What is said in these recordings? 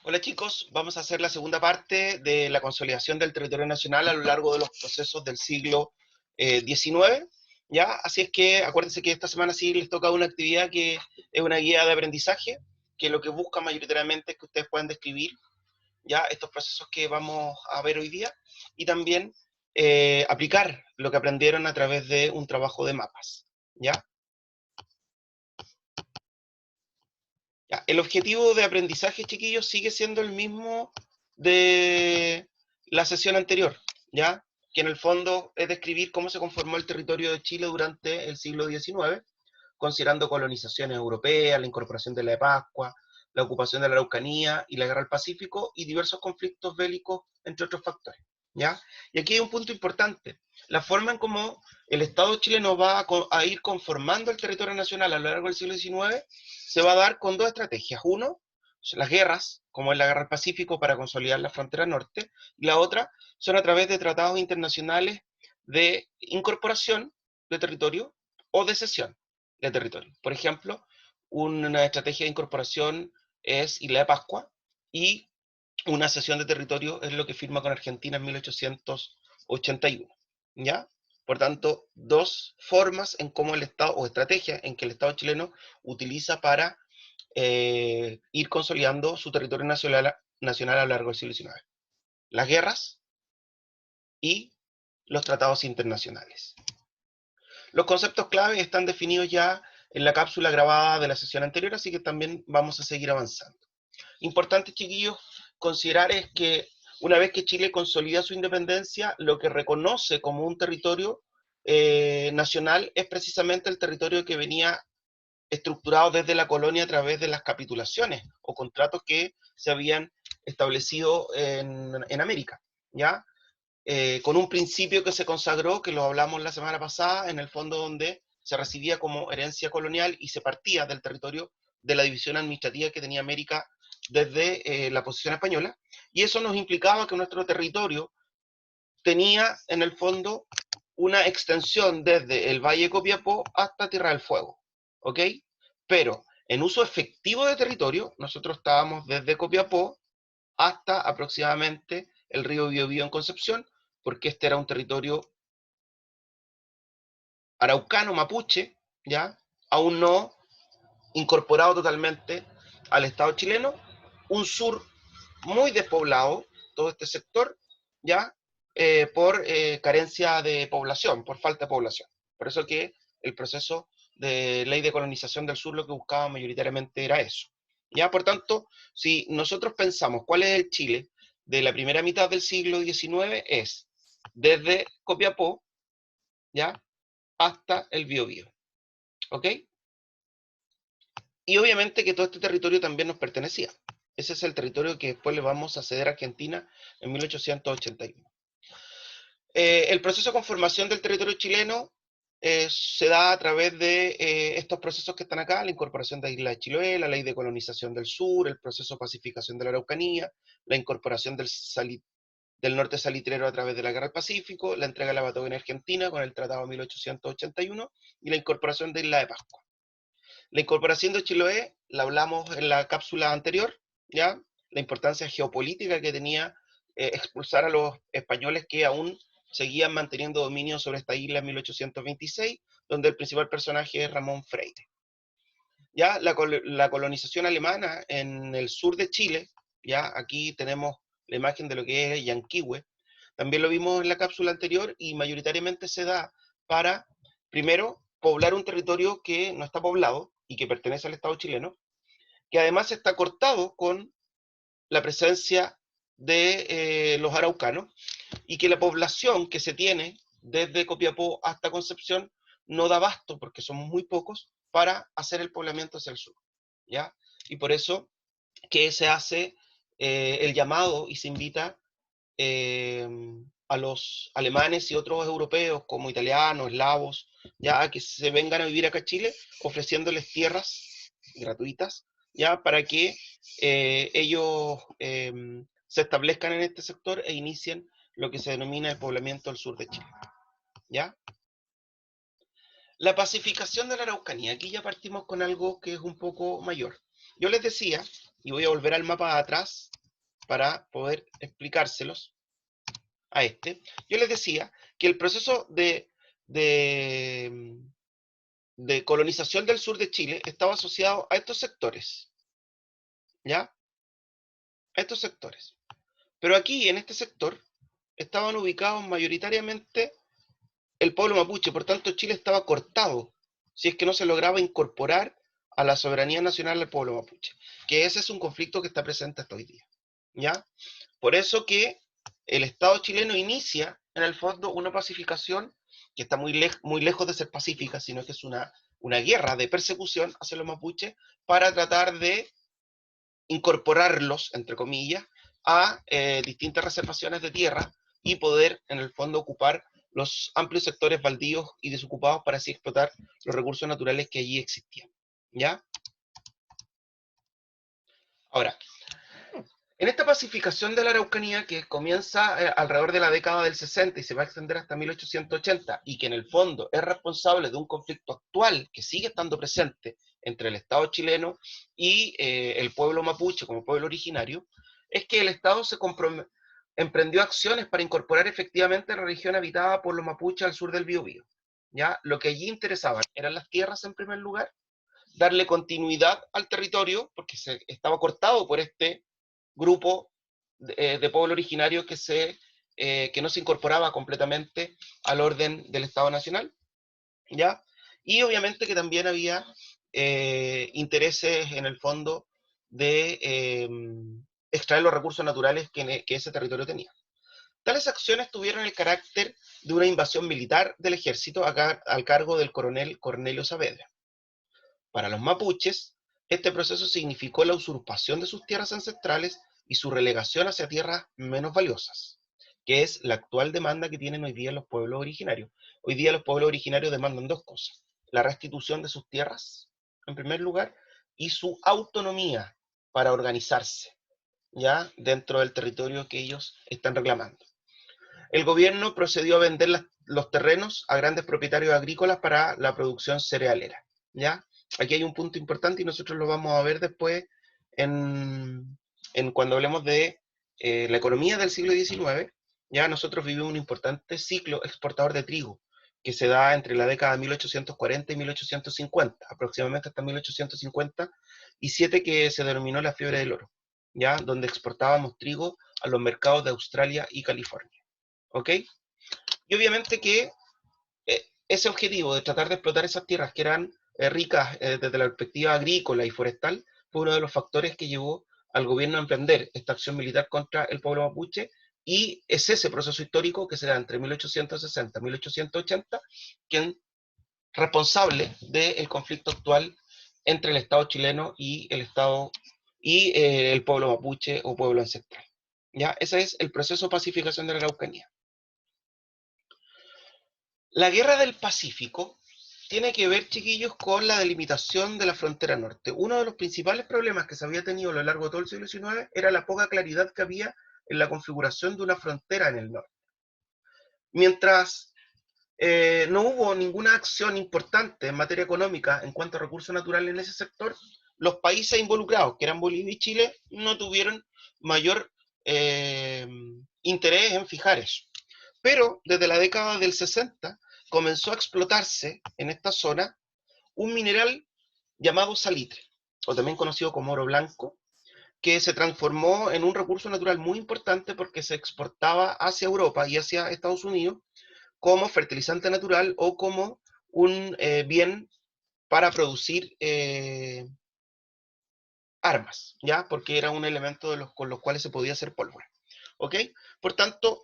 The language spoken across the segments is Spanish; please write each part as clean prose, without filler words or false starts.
Hola chicos, vamos a hacer la segunda parte de la consolidación del territorio nacional a lo largo de los procesos del siglo XIX, ¿ya? Así es que acuérdense que esta semana sí les toca una actividad que es una guía de aprendizaje, que lo que busca mayoritariamente es que ustedes puedan describir ya estos procesos que vamos a ver hoy día y también aplicar lo que aprendieron a través de un trabajo de mapas, ¿ya? Ya, el objetivo de aprendizaje, chiquillos, sigue siendo el mismo de la sesión anterior, ¿ya? Que en el fondo es describir cómo se conformó el territorio de Chile durante el siglo XIX, considerando colonizaciones europeas, la incorporación de la de Pascua, la ocupación de la Araucanía y la guerra del Pacífico y diversos conflictos bélicos, entre otros factores, ¿ya? Y aquí hay un punto importante, la forma en cómo el Estado chileno va a ir conformando el territorio nacional a lo largo del siglo XIX se va a dar con dos estrategias. Uno, las guerras, como es la guerra del Pacífico para consolidar la frontera norte, y la otra son a través de tratados internacionales de incorporación de territorio o de cesión de territorio. Por ejemplo, una estrategia de incorporación es Isla de Pascua y una cesión de territorio es lo que firma con Argentina en 1881. ¿Ya? Por tanto, dos formas en cómo el Estado, o estrategias en que el Estado chileno utiliza para ir consolidando su territorio nacional a lo largo del siglo XIX. Las guerras y los tratados internacionales. Los conceptos clave están definidos ya en la cápsula grabada de la sesión anterior, así que también vamos a seguir avanzando. Importante, chiquillos, considerar es que una vez que Chile consolida su independencia, lo que reconoce como un territorio nacional es precisamente el territorio que venía estructurado desde la colonia a través de las capitulaciones o contratos que se habían establecido en América, ¿ya? Con un principio que se consagró, que lo hablamos la semana pasada, en el fondo donde se recibía como herencia colonial y se partía del territorio de la división administrativa que tenía América desde la posición española, y eso nos implicaba que nuestro territorio tenía en el fondo una extensión desde el Valle de Copiapó hasta Tierra del Fuego, ¿ok? Pero en uso efectivo de territorio, nosotros estábamos desde Copiapó hasta aproximadamente el río Biobío en Concepción, porque este era un territorio araucano, mapuche, ¿ya? Aún no incorporado totalmente al Estado chileno, un sur muy despoblado, todo este sector, ¿ya? Por carencia de población, por falta de población. Por eso que el proceso de ley de colonización del sur lo que buscaba mayoritariamente era eso. ¿Ya? Por tanto, si nosotros pensamos cuál es el Chile de la primera mitad del siglo XIX, es desde Copiapó, ¿ya? Hasta el Biobío. ¿Ok? Y obviamente que todo este territorio también nos pertenecía. Ese es el territorio que después le vamos a ceder a Argentina en 1881. El proceso de conformación del territorio chileno se da a través de estos procesos que están acá, la incorporación de Isla de Chiloé, la ley de colonización del sur, el proceso de pacificación de la Araucanía, la incorporación del norte salitrero a través de la Guerra del Pacífico, la entrega de la Patagonia Argentina con el Tratado de 1881 y la incorporación de Isla de Pascua. La incorporación de Chiloé la hablamos en la cápsula anterior, ¿ya? La importancia geopolítica que tenía expulsar a los españoles que aún seguían manteniendo dominio sobre esta isla en 1826, donde el principal personaje es Ramón Freire. Ya la colonización alemana en el sur de Chile, ya aquí tenemos la imagen de lo que es Yanquihue, también lo vimos en la cápsula anterior y mayoritariamente se da para, primero, poblar un territorio que no está poblado y que pertenece al Estado chileno, que además está cortado con la presencia de los araucanos y que la población que se tiene desde Copiapó hasta Concepción no da abasto, porque somos muy pocos, para hacer el poblamiento hacia el sur, ¿ya? Y por eso que se hace el llamado y se invita eh, a los alemanes y otros europeos como italianos, eslavos, ya a que se vengan a vivir acá a Chile, ofreciéndoles tierras gratuitas, ya para que ellos se establezcan en este sector e inicien lo que se denomina el poblamiento del sur de Chile, ¿ya? La pacificación de la Araucanía. Aquí ya partimos con algo que es un poco mayor. Yo les decía y voy a volver al mapa de atrás para poder explicárselos a este. Yo les decía que el proceso de colonización del sur de Chile estaba asociado a estos sectores, ¿ya? A estos sectores. Pero aquí, en este sector, estaban ubicados mayoritariamente el pueblo mapuche, por tanto Chile estaba cortado si es que no se lograba incorporar a la soberanía nacional del pueblo mapuche, que ese es un conflicto que está presente hasta hoy día, ¿ya? Por eso que el Estado chileno inicia, en el fondo, una pacificación que está muy lejos de ser pacífica, sino que es una guerra de persecución hacia los mapuches para tratar de incorporarlos, entre comillas, a distintas reservaciones de tierra y poder, en el fondo, ocupar los amplios sectores baldíos y desocupados para así explotar los recursos naturales que allí existían. ¿Ya? Ahora, en esta pacificación de la Araucanía, que comienza alrededor de la década del 60 y se va a extender hasta 1880, y que en el fondo es responsable de un conflicto actual que sigue estando presente entre el Estado chileno y el pueblo mapuche como pueblo originario, es que el Estado emprendió acciones para incorporar efectivamente la región habitada por los mapuches al sur del Biobío. ¿Ya? Lo que allí interesaba eran las tierras en primer lugar, darle continuidad al territorio, porque se estaba cortado por este grupo de pueblo originario que no se incorporaba completamente al orden del Estado Nacional, ¿ya? Y obviamente que también había intereses en el fondo de extraer los recursos naturales que ese territorio tenía. Tales acciones tuvieron el carácter de una invasión militar del ejército al cargo del coronel Cornelio Saavedra. Para los mapuches, este proceso significó la usurpación de sus tierras ancestrales y su relegación hacia tierras menos valiosas, que es la actual demanda que tienen hoy día los pueblos originarios. Hoy día los pueblos originarios demandan dos cosas: la restitución de sus tierras, en primer lugar, y su autonomía para organizarse, ya dentro del territorio que ellos están reclamando. El gobierno procedió a vender los terrenos a grandes propietarios agrícolas para la producción cerealera, ¿ya? Aquí hay un punto importante y nosotros lo vamos a ver después cuando hablemos de la economía del siglo XIX. Ya nosotros vivimos un importante ciclo exportador de trigo que se da entre la década de 1840 y 1850, aproximadamente hasta 1857, que se denominó la fiebre del oro, ya donde exportábamos trigo a los mercados de Australia y California. ¿Ok? Y obviamente que ese objetivo de tratar de explotar esas tierras que eran ricas desde la perspectiva agrícola y forestal fue uno de los factores que llevó al gobierno a emprender esta acción militar contra el pueblo mapuche, y es ese proceso histórico que se da entre 1860 y 1880 quien responsable del conflicto actual entre el Estado chileno y el pueblo mapuche o pueblo ancestral. ¿Ya? Ese es el proceso de pacificación de la Araucanía. La Guerra del Pacífico tiene que ver, chiquillos, con la delimitación de la frontera norte. Uno de los principales problemas que se había tenido a lo largo de todo el siglo XIX era la poca claridad que había en la configuración de una frontera en el norte. Mientras no hubo ninguna acción importante en materia económica en cuanto a recursos naturales en ese sector, los países involucrados, que eran Bolivia y Chile, no tuvieron mayor interés en fijar eso. Pero desde la década del 60 comenzó a explotarse en esta zona un mineral llamado salitre, o también conocido como oro blanco, que se transformó en un recurso natural muy importante porque se exportaba hacia Europa y hacia Estados Unidos como fertilizante natural o como un bien para producir armas, ¿ya? Porque era un elemento con los cuales se podía hacer pólvora, ¿ok? Por tanto,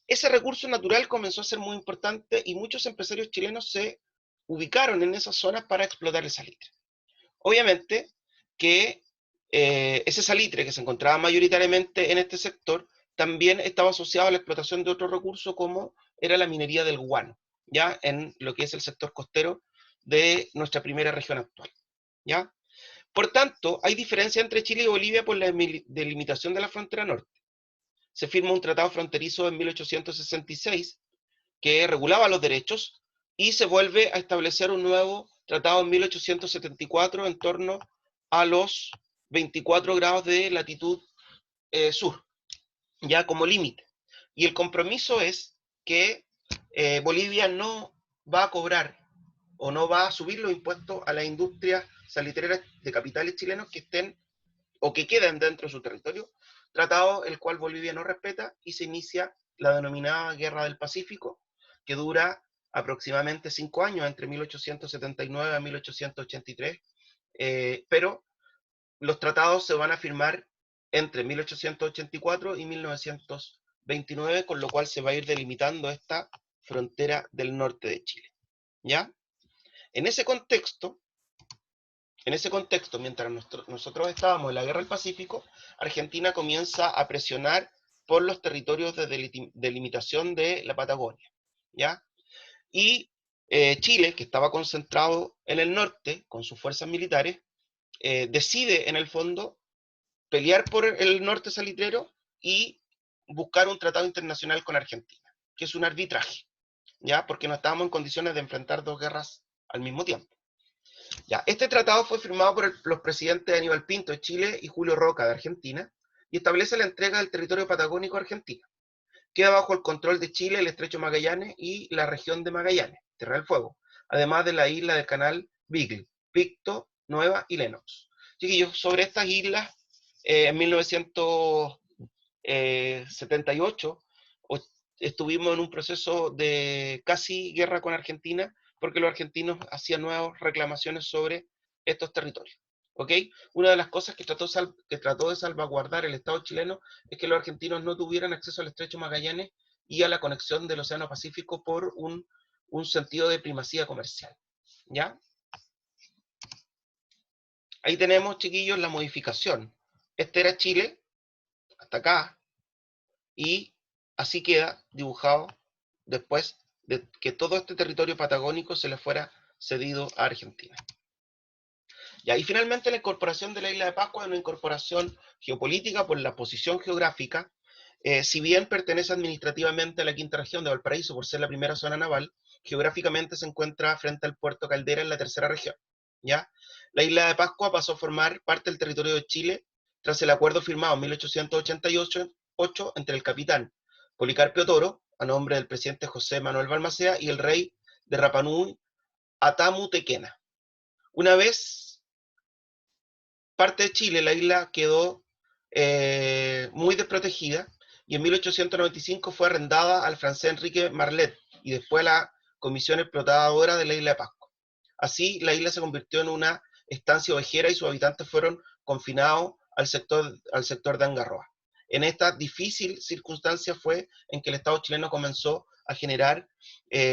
ese recurso natural comenzó a ser muy importante y muchos empresarios chilenos se ubicaron en esas zonas para explotar el salitre. Obviamente que ese salitre que se encontraba mayoritariamente en este sector también estaba asociado a la explotación de otro recurso como era la minería del guano, ya en lo que es el sector costero de nuestra primera región actual, ¿ya? Por tanto, hay diferencia entre Chile y Bolivia por la delimitación de la frontera norte. Se firma un tratado fronterizo en 1866 que regulaba los derechos y se vuelve a establecer un nuevo tratado en 1874 en torno a los 24 grados de latitud sur, ya como límite. Y el compromiso es que Bolivia no va a cobrar o no va a subir los impuestos a las industrias salitreras de capitales chilenos que estén o que queden dentro de su territorio, tratado el cual Bolivia no respeta, y se inicia la denominada Guerra del Pacífico, que dura aproximadamente 5 años, entre 1879 a 1883, pero los tratados se van a firmar entre 1884 y 1929, con lo cual se va a ir delimitando esta frontera del norte de Chile. ¿Ya? En ese contexto, mientras nosotros estábamos en la Guerra del Pacífico, Argentina comienza a presionar por los territorios de delimitación de la Patagonia, ¿ya? Y Chile, que estaba concentrado en el norte con sus fuerzas militares, decide en el fondo pelear por el norte salitrero y buscar un tratado internacional con Argentina, que es un arbitraje, ¿ya? Porque no estábamos en condiciones de enfrentar dos guerras al mismo tiempo. Ya, este tratado fue firmado por los presidentes Aníbal Pinto de Chile y Julio Roca de Argentina y establece la entrega del territorio patagónico a Argentina. Queda bajo el control de Chile el estrecho Magallanes y la región de Magallanes, Tierra del Fuego, además de la isla del canal Beagle, Picto, Nueva y Lennox. Chiquillos, sobre estas islas, en 1978 estuvimos en un proceso de casi guerra con Argentina, porque los argentinos hacían nuevas reclamaciones sobre estos territorios. ¿Ok? Una de las cosas que trató de salvaguardar el Estado chileno es que los argentinos no tuvieran acceso al estrecho Magallanes y a la conexión del Océano Pacífico por un sentido de primacía comercial. ¿Ya? Ahí tenemos, chiquillos, la modificación. Este era Chile, hasta acá, y así queda dibujado después de que todo este territorio patagónico se le fuera cedido a Argentina. Y finalmente la incorporación de la isla de Pascua es una incorporación geopolítica por la posición geográfica. Si bien pertenece administrativamente a la quinta región de Valparaíso por ser la primera zona naval, geográficamente se encuentra frente al puerto Caldera en la tercera región. ¿Ya? La isla de Pascua pasó a formar parte del territorio de Chile tras el acuerdo firmado en 1888 entre el capitán Policarpio Toro, a nombre del presidente José Manuel Balmaceda, y el rey de Rapa Nui, Atamu Tequena. Una vez parte de Chile, la isla quedó muy desprotegida y en 1895 fue arrendada al francés Enrique Marlet y después a la Comisión Explotadora de la Isla de Pascua. Así, la isla se convirtió en una estancia ovejera y sus habitantes fueron confinados al sector de Angarroa. En esta difícil circunstancia fue en que el Estado chileno comenzó a generar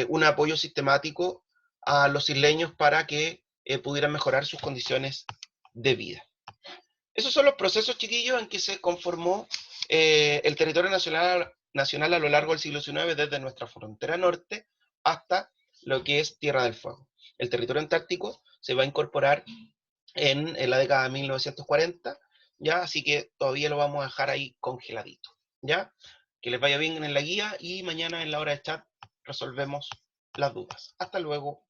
un apoyo sistemático a los isleños para que pudieran mejorar sus condiciones de vida. Esos son los procesos, chiquillos, en que se conformó el territorio nacional a lo largo del siglo XIX, desde nuestra frontera norte hasta lo que es Tierra del Fuego. El territorio antártico se va a incorporar en la década de 1940, ¿ya? Así que todavía lo vamos a dejar ahí congeladito, ¿ya? Que les vaya bien en la guía y mañana en la hora de chat resolvemos las dudas. Hasta luego.